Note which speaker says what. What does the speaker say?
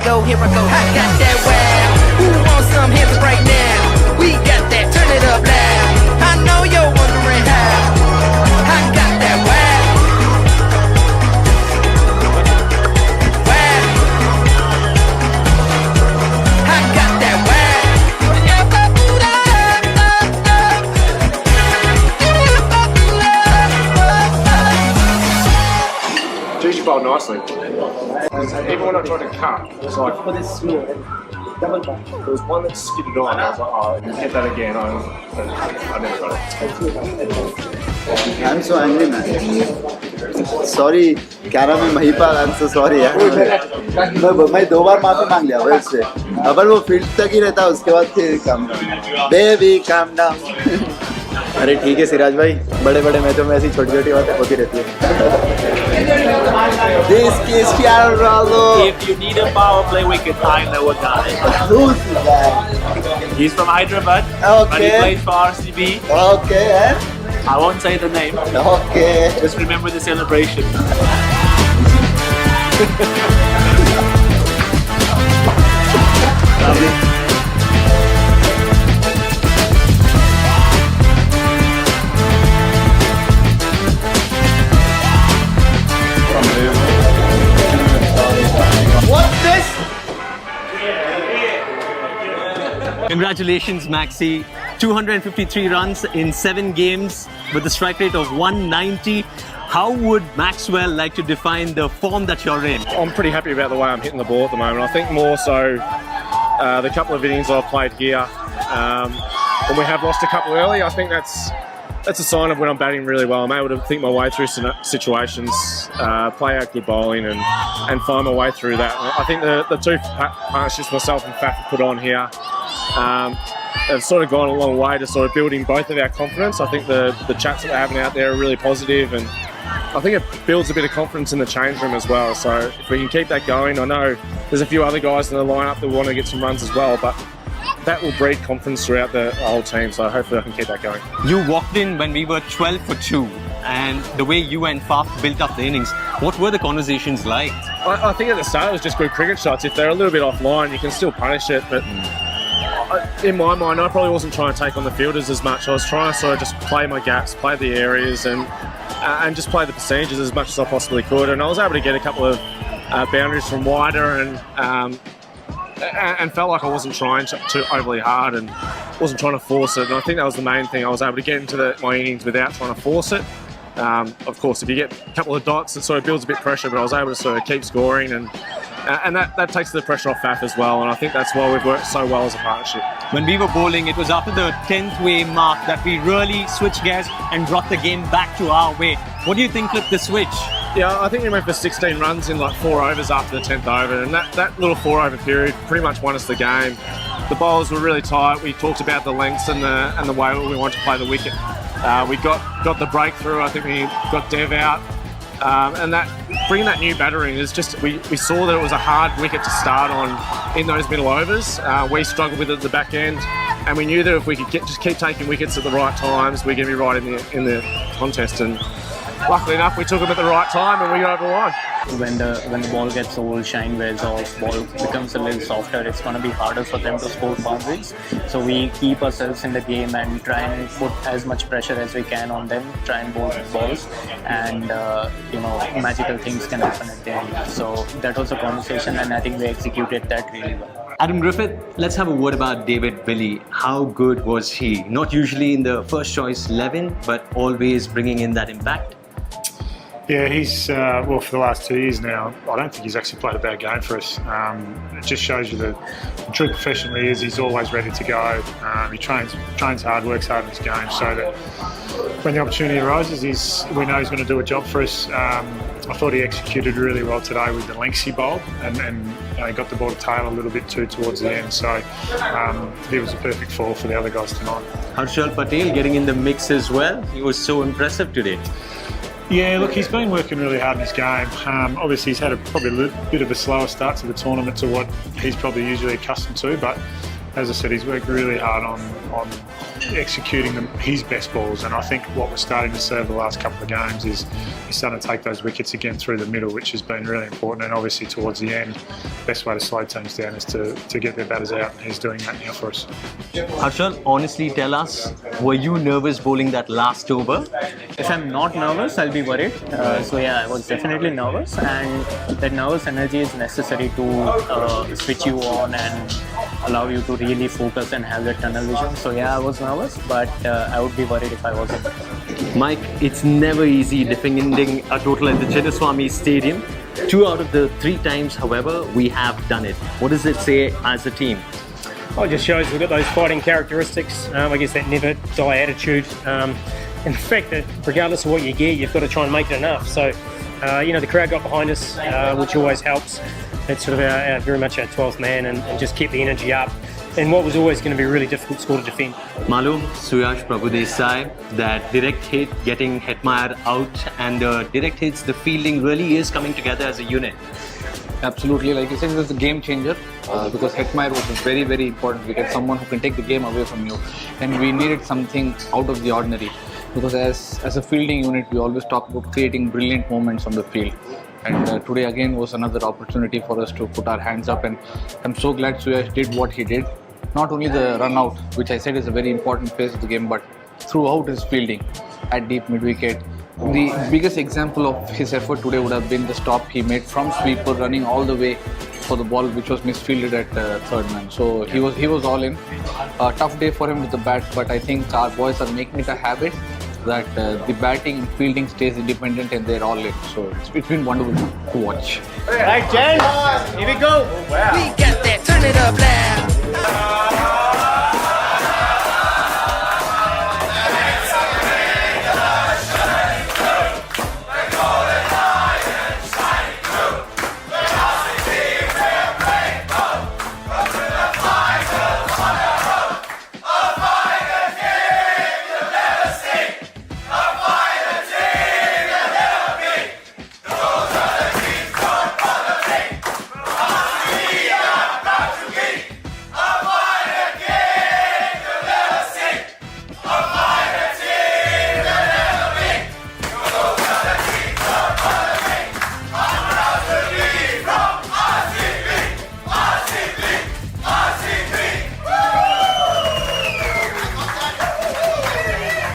Speaker 1: go, here I go. I got that wow. Who wants some hands up right now? We got that, turn it up loud. I know you're wondering how. I got that wow. Wow. I got that wow.
Speaker 2: Choose your bowl nicely. Even when I tried to cut, it's like there was one that skidded on. I was like, oh, hit that again. I never got it.
Speaker 3: I'm so angry, man. Sorry, caramel Mahipal, I'm so sorry यार. मैं 2 बार माफी मांग लिया वैसे से. अगर वो field तक ही रहता उसके बाद फिर calm down. Baby, calm down. अरे ठीक है सिराज भाई, बड़े-बड़े मैचों में ऐसी छोटी-छोटी बातें होती रहती है. This Cristiano Ronaldo.
Speaker 4: If you need a power play wicket, I know a guy.
Speaker 3: Who's that?
Speaker 4: He's from Hyderabad, but he
Speaker 3: Okay.
Speaker 4: played for RCB.
Speaker 3: Okay, and
Speaker 4: I won't say the name.
Speaker 3: okay.
Speaker 4: Just remember the celebration. Lovely.
Speaker 3: What's this?
Speaker 5: Congratulations, Maxi. 253 runs in 7 games with a strike rate of 190. How would Maxwell like to define the form that you're in?
Speaker 2: I'm pretty happy about the way I'm hitting the ball at the moment. I think more so the couple of innings I've played here, when we have lost a couple early, I think that's a sign of when I'm batting really well. I'm able to think my way through situations, play out good bowling and find my way through that. I think the two partnerships myself and Faf have put on here have sort of gone a long way to sort of building both of our confidence. I think the chats that we're having out there are really positive, and I think it builds a bit of confidence in the change room as well. So if we can keep that going, I know there's a few other guys in the lineup that want to get some runs as well, but that will breed confidence throughout the whole team, so hopefully I can keep that going.
Speaker 5: You walked in when we were 12 for 2, and the way you and Faf built up the innings, what were the conversations like?
Speaker 2: I think at the start it was just good cricket shots. If they're a little bit offline, you can still punish it, but in my mind, I probably wasn't trying to take on the fielders as much. I was trying to sort of just play my gaps, play the areas, and just play the percentages as much as I possibly could. And I was able to get a couple of boundaries from wider, and felt like I wasn't trying too overly hard and wasn't trying to force it. And I think that was the main thing. I was able to get into my innings without trying to force it. Of course, if you get a couple of dots, it sort of builds a bit of pressure, but I was able to sort of keep scoring, and that takes the pressure off Faf as well. And I think that's why we've worked so well as a partnership.
Speaker 5: When we were bowling, it was after the 10th way mark that we really switched gears and brought the game back to our way. What do you think with the switch?
Speaker 2: Yeah, I think we went for 16 runs in like 4 overs after the 10th over, and that little 4 over period pretty much won us the game. The bowls were really tight. We talked about the lengths and the way we wanted to play the wicket. We got the breakthrough. I think we got Dev out, and bringing that new batter in is just we saw that it was a hard wicket to start on in those middle overs. We struggled with it at the back end, and we knew that if we could just keep taking wickets at the right times, we're going to be right in the contest. And luckily enough, we took them at the right time and we got over the line.
Speaker 6: When the ball gets old, shine wears off, ball becomes a little softer, it's going to be harder for them to score boundaries. So we keep ourselves in the game and try and put as much pressure as we can on them, try and bowl balls, and magical things can happen at the end. So that was a conversation, and I think we executed that really well.
Speaker 5: Adam Griffith, let's have a word about David Willey. How good was he? Not usually in the first choice 11, but always bringing in that impact.
Speaker 7: Yeah, he's, for the last 2 years now, I don't think he's actually played a bad game for us. It just shows you the true professional he is. He's always ready to go. He trains hard, works hard in his game, so that when the opportunity arises, we know he's going to do a job for us. I thought he executed really well today with the lengths he bowled, and he got the ball to tail a little bit too towards the end. So he was a perfect fall for the other guys tonight.
Speaker 5: Harshal Patel getting in the mix as well. He was so impressive today.
Speaker 7: Yeah, look, he's been working really hard in his game. Obviously, he's had probably a bit of a slower start to the tournament to what he's probably usually accustomed to. But as I said, he's worked really hard on executing his best balls. And I think what we're starting to see over the last couple of games is he's starting to take those wickets again through the middle, which has been really important. And obviously towards the end, the best way to slow teams down is to get their batters out. He's doing that now for us.
Speaker 5: Harshal, honestly tell us, were you nervous bowling that last over?
Speaker 6: If I'm not nervous, I'll be worried. So yeah, I was definitely nervous, and that nervous energy is necessary to switch you on and allow you to really focus and have that tunnel vision. So yeah, I was nervous, but I would be worried if I wasn't.
Speaker 5: Mike, it's never easy defending a total at the Chinnaswamy Stadium. 2 out of the 3 times, however, we have done it. What does it say as a team?
Speaker 8: Well, it just shows we've got those fighting characteristics. I guess that never die attitude. And the fact that regardless of what you get, you've got to try and make it enough. So, the crowd got behind us, which always helps. It's sort of our very much our 12th man, and just keep the energy up. And what was always going to be a really difficult score to defend.
Speaker 5: Malu, Suyash Prabhudesai, that direct hit getting Hetmyer out, and the direct hits, the fielding really is coming together as a unit.
Speaker 9: Absolutely, like you said, it's a game changer because Hetmyer was a very, very important wicket, someone who can take the game away from you, and we needed something out of the ordinary because as a fielding unit, we always talk about creating brilliant moments on the field. And today again was another opportunity for us to put our hands up, and I'm so glad Suyash did what he did. Not only the run out, which I said is a very important phase of the game, but throughout his fielding at deep mid wicket. The biggest example of his effort today would have been the stop he made from sweeper, running all the way for the ball which was misfielded at third man. So he was all in. A tough day for him with the bat, but I think our boys are making it a habit that the batting and fielding stays independent and they're all in. So it's been wonderful to watch.
Speaker 1: Right, Jen, here we go. We got that, turn it up loud.